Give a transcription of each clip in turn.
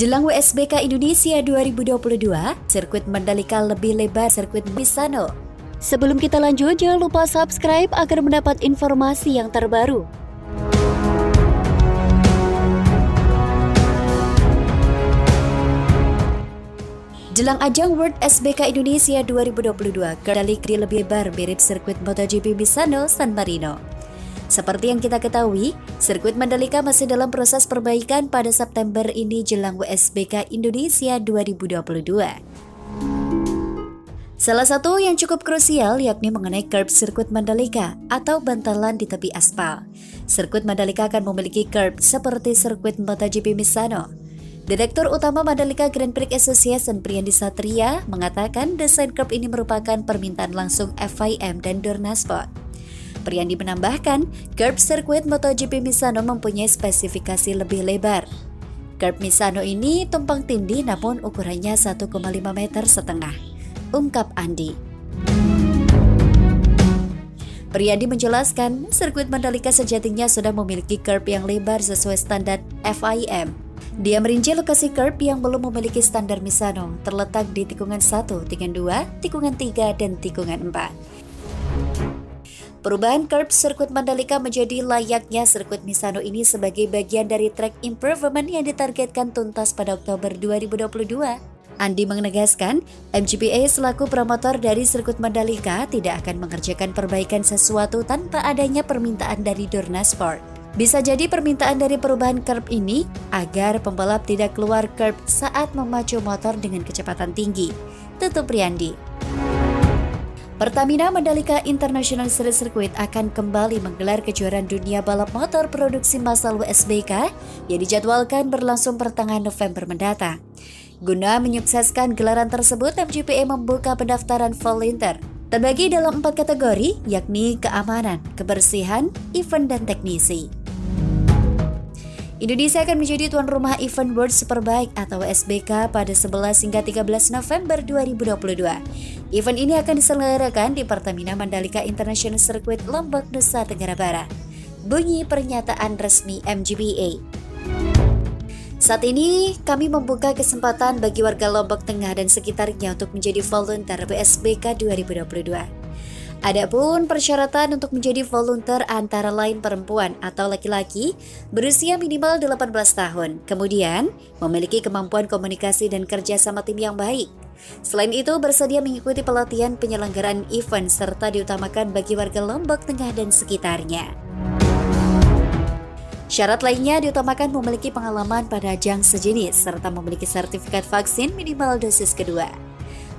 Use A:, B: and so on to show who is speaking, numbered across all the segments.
A: Jelang WSBK Indonesia 2022, sirkuit Mandalika lebih lebar sirkuit Misano. Sebelum kita lanjut, jangan lupa subscribe agar mendapat informasi yang terbaru. Jelang ajang World SBK Indonesia 2022, Mandalika lebih lebar mirip sirkuit MotoGP Misano San Marino. Seperti yang kita ketahui, sirkuit Mandalika masih dalam proses perbaikan pada September ini jelang WSBK Indonesia 2022. Salah satu yang cukup krusial yakni mengenai curb sirkuit Mandalika atau bantalan di tepi aspal. Sirkuit Mandalika akan memiliki curb seperti sirkuit MotoGP Misano. Direktur Utama Mandalika Grand Prix Association Priyandi Satria mengatakan desain curb ini merupakan permintaan langsung FIM dan Dorna Sport. Priyandi menambahkan, curb sirkuit MotoGP Misano mempunyai spesifikasi lebih lebar. Curb Misano ini tumpang tindih namun ukurannya 1,5 meter setengah, ungkap Andi. Priyandi menjelaskan, sirkuit Mandalika sejatinya sudah memiliki curb yang lebar sesuai standar FIM. Dia merinci lokasi curb yang belum memiliki standar Misano, terletak di tikungan 1, tikungan 2, tikungan 3, dan tikungan 4. Perubahan curb sirkuit Mandalika menjadi layaknya sirkuit Misano ini sebagai bagian dari track improvement yang ditargetkan tuntas pada Oktober 2022. Andi menegaskan, MGPA selaku promotor dari sirkuit Mandalika tidak akan mengerjakan perbaikan sesuatu tanpa adanya permintaan dari Dorna Sport. Bisa jadi permintaan dari perubahan curb ini agar pembalap tidak keluar curb saat memacu motor dengan kecepatan tinggi, tutup Priyandi. Pertamina Mandalika International Street Circuit akan kembali menggelar kejuaraan dunia balap motor produksi massal WSBK yang dijadwalkan berlangsung pertengahan November mendatang. Guna menyukseskan gelaran tersebut, MGPA membuka pendaftaran volunteer terbagi dalam 4 kategori, yakni keamanan, kebersihan, event, dan teknisi. Indonesia akan menjadi tuan rumah event World Superbike atau WSBK pada 11 hingga 13 November 2022. Event ini akan diselenggarakan di Pertamina Mandalika International Circuit Lombok, Nusa Tenggara Barat. Bunyi pernyataan resmi MGPA. Saat ini, kami membuka kesempatan bagi warga Lombok Tengah dan sekitarnya untuk menjadi volunteer WSBK 2022. Adapun persyaratan untuk menjadi volunteer antara lain perempuan atau laki-laki berusia minimal 18 tahun, kemudian memiliki kemampuan komunikasi dan kerja sama tim yang baik. Selain itu, bersedia mengikuti pelatihan penyelenggaraan event serta diutamakan bagi warga Lombok Tengah dan sekitarnya. Syarat lainnya diutamakan memiliki pengalaman pada ajang sejenis serta memiliki sertifikat vaksin minimal dosis kedua.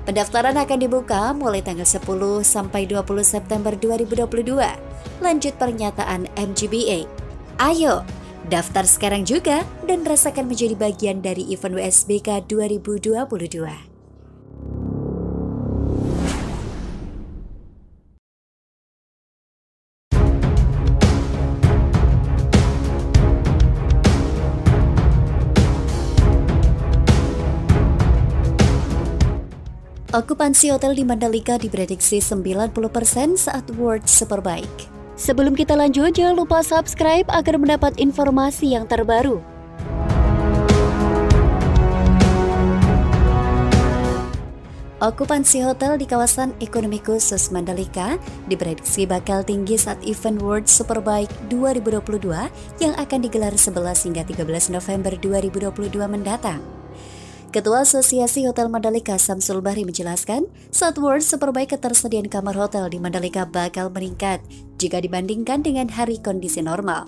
A: Pendaftaran akan dibuka mulai tanggal 10 sampai 20 September 2022. Lanjut pernyataan MGPA. Ayo, daftar sekarang juga dan rasakan menjadi bagian dari event WSBK 2022. Okupansi hotel di Mandalika diprediksi 90% saat World Superbike. Sebelum kita lanjut, jangan lupa subscribe agar mendapat informasi yang terbaru. Okupansi hotel di kawasan ekonomi khusus Mandalika diprediksi bakal tinggi saat event World Superbike 2022 yang akan digelar 11 hingga 13 November 2022 mendatang. Ketua Asosiasi Hotel Mandalika Samsul Bahri menjelaskan, saat World Superbike ketersediaan kamar hotel di Mandalika bakal meningkat jika dibandingkan dengan hari kondisi normal.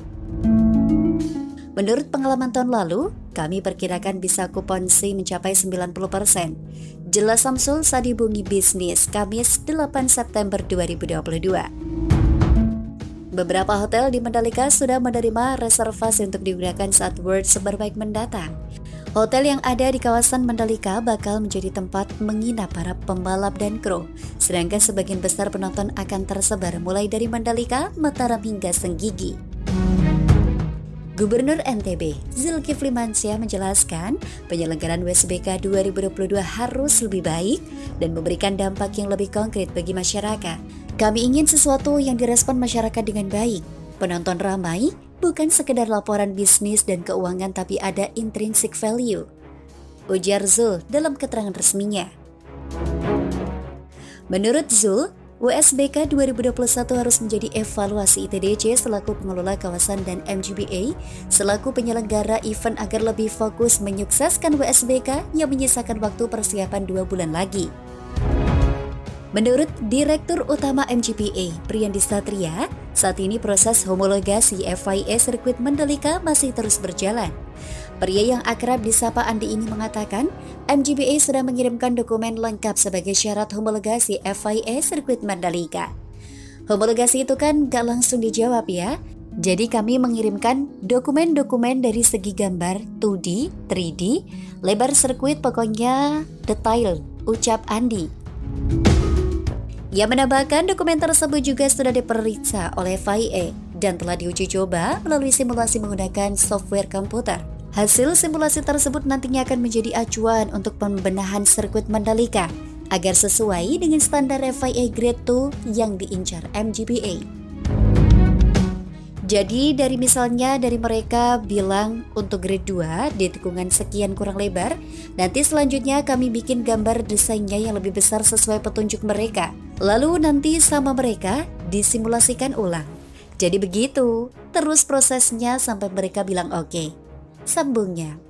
A: Menurut pengalaman tahun lalu, kami perkirakan bisa okupansi mencapai 90%. Jelas Samsul saat dihubungi bisnis Kamis 8 September 2022. Beberapa hotel di Mandalika sudah menerima reservasi untuk digunakan saat World Superbike mendatang. Hotel yang ada di kawasan Mandalika bakal menjadi tempat menginap para pembalap dan kru, sedangkan sebagian besar penonton akan tersebar mulai dari Mandalika, Mataram hingga Senggigi. Gubernur NTB, Zulkifli Mansyah menjelaskan, penyelenggaraan WSBK 2022 harus lebih baik dan memberikan dampak yang lebih konkret bagi masyarakat. Kami ingin sesuatu yang direspon masyarakat dengan baik. Penonton ramai, bukan sekedar laporan bisnis dan keuangan tapi ada intrinsic value. ujar Zul dalam keterangan resminya. Menurut Zul, WSBK 2021 harus menjadi evaluasi ITDC selaku pengelola kawasan dan MGBA selaku penyelenggara event agar lebih fokus menyukseskan WSBK yang menyisakan waktu persiapan 2 bulan lagi. Menurut Direktur Utama MGBA, Priyandi Satria, saat ini proses homologasi FIA sirkuit Mandalika masih terus berjalan. Pria yang akrab disapa Andi ini mengatakan, MGBA sudah mengirimkan dokumen lengkap sebagai syarat homologasi FIA sirkuit Mandalika. Homologasi itu kan gak langsung dijawab ya. Jadi kami mengirimkan dokumen-dokumen dari segi gambar 2D, 3D, lebar sirkuit pokoknya detail, ucap Andi. Ia menambahkan dokumen tersebut juga sudah diperiksa oleh FIA dan telah diuji coba melalui simulasi menggunakan software komputer. Hasil simulasi tersebut nantinya akan menjadi acuan untuk pembenahan sirkuit Mandalika agar sesuai dengan standar FIA Grade 2 yang diincar MGBA. Jadi dari mereka bilang untuk grade 2 di tikungan sekian kurang lebar, nanti selanjutnya kami bikin gambar desainnya yang lebih besar sesuai petunjuk mereka. Lalu nanti sama mereka disimulasikan ulang. Jadi begitu, terus prosesnya sampai mereka bilang oke. Sambungnya.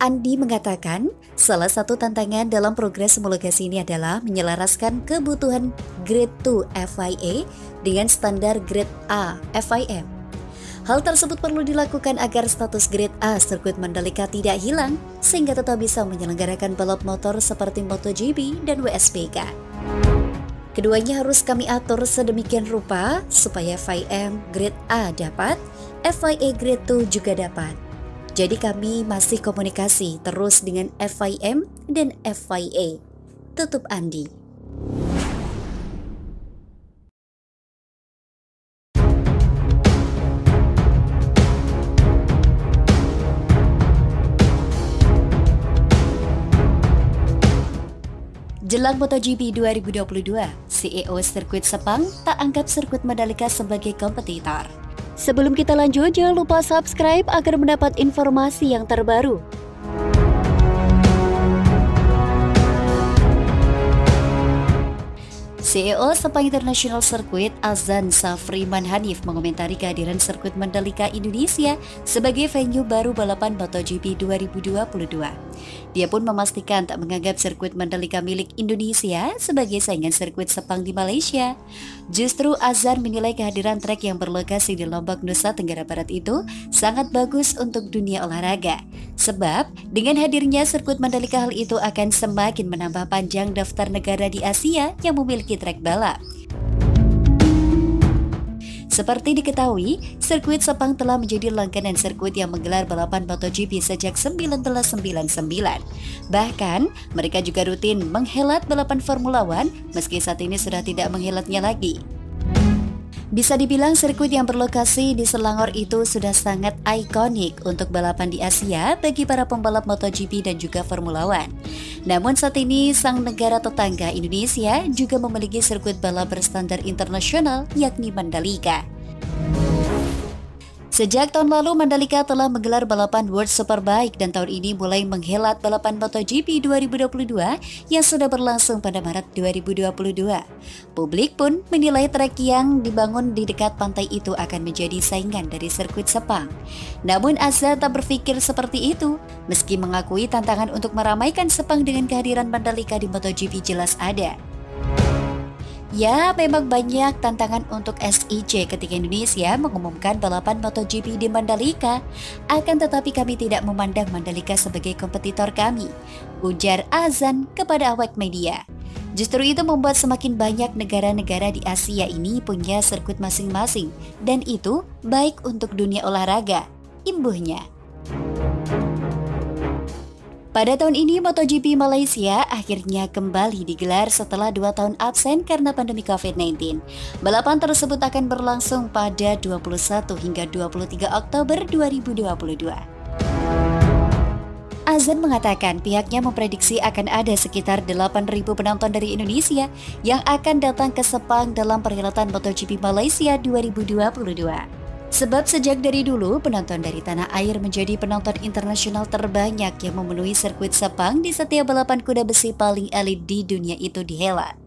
A: Andi mengatakan, salah satu tantangan dalam progres homologasi ini adalah menyelaraskan kebutuhan Grade 2 FIA dengan standar Grade A FIM. Hal tersebut perlu dilakukan agar status Grade A sirkuit Mandalika tidak hilang, sehingga tetap bisa menyelenggarakan balap motor seperti MotoGP dan WSBK. Keduanya harus kami atur sedemikian rupa supaya FIM Grade A dapat, FIA Grade 2 juga dapat. Jadi kami masih komunikasi terus dengan FIM dan FIA. Tutup Andi. Jelang MotoGP 2022, CEO sirkuit Sepang tak anggap sirkuit Mandalika sebagai kompetitor. Sebelum kita lanjut, jangan lupa subscribe agar mendapat informasi yang terbaru. CEO Sepang International Circuit Azan Safriman Hanif mengomentari kehadiran sirkuit Mandalika Indonesia sebagai venue baru balapan MotoGP 2022. Dia pun memastikan tak menganggap sirkuit Mandalika milik Indonesia sebagai saingan sirkuit Sepang di Malaysia. Justru Azan menilai kehadiran trek yang berlokasi di Lombok, Nusa Tenggara Barat itu sangat bagus untuk dunia olahraga. Sebab dengan hadirnya sirkuit Mandalika, hal itu akan semakin menambah panjang daftar negara di Asia yang memiliki trek balap. Seperti diketahui, sirkuit Sepang telah menjadi langganan sirkuit yang menggelar balapan MotoGP sejak 1999. Bahkan, mereka juga rutin menghelat balapan Formula One meski saat ini sudah tidak menghelatnya lagi. Bisa dibilang sirkuit yang berlokasi di Selangor itu sudah sangat ikonik untuk balapan di Asia bagi para pembalap MotoGP dan juga Formula One. Namun saat ini sang negara tetangga Indonesia juga memiliki sirkuit balap berstandar internasional yakni Mandalika. Sejak tahun lalu, Mandalika telah menggelar balapan World Superbike dan tahun ini mulai menghelat balapan MotoGP 2022 yang sudah berlangsung pada Maret 2022. Publik pun menilai trek yang dibangun di dekat pantai itu akan menjadi saingan dari sirkuit Sepang. Namun Azza tak berpikir seperti itu, meski mengakui tantangan untuk meramaikan Sepang dengan kehadiran Mandalika di MotoGP jelas ada. Ya, memang banyak tantangan untuk SIC ketika Indonesia mengumumkan balapan MotoGP di Mandalika. Akan tetapi kami tidak memandang Mandalika sebagai kompetitor kami, ujar Azan kepada awak media. Justru itu membuat semakin banyak negara-negara di Asia ini punya sirkuit masing-masing, dan itu baik untuk dunia olahraga, imbuhnya. Pada tahun ini, MotoGP Malaysia akhirnya kembali digelar setelah 2 tahun absen karena pandemi COVID-19. Balapan tersebut akan berlangsung pada 21 hingga 23 Oktober 2022. Azan mengatakan pihaknya memprediksi akan ada sekitar 8.000 penonton dari Indonesia yang akan datang ke Sepang dalam perhelatan MotoGP Malaysia 2022. Sebab sejak dari dulu, penonton dari tanah air menjadi penonton internasional terbanyak yang memenuhi sirkuit Sepang di setiap balapan kuda besi paling elit di dunia itu dihelat.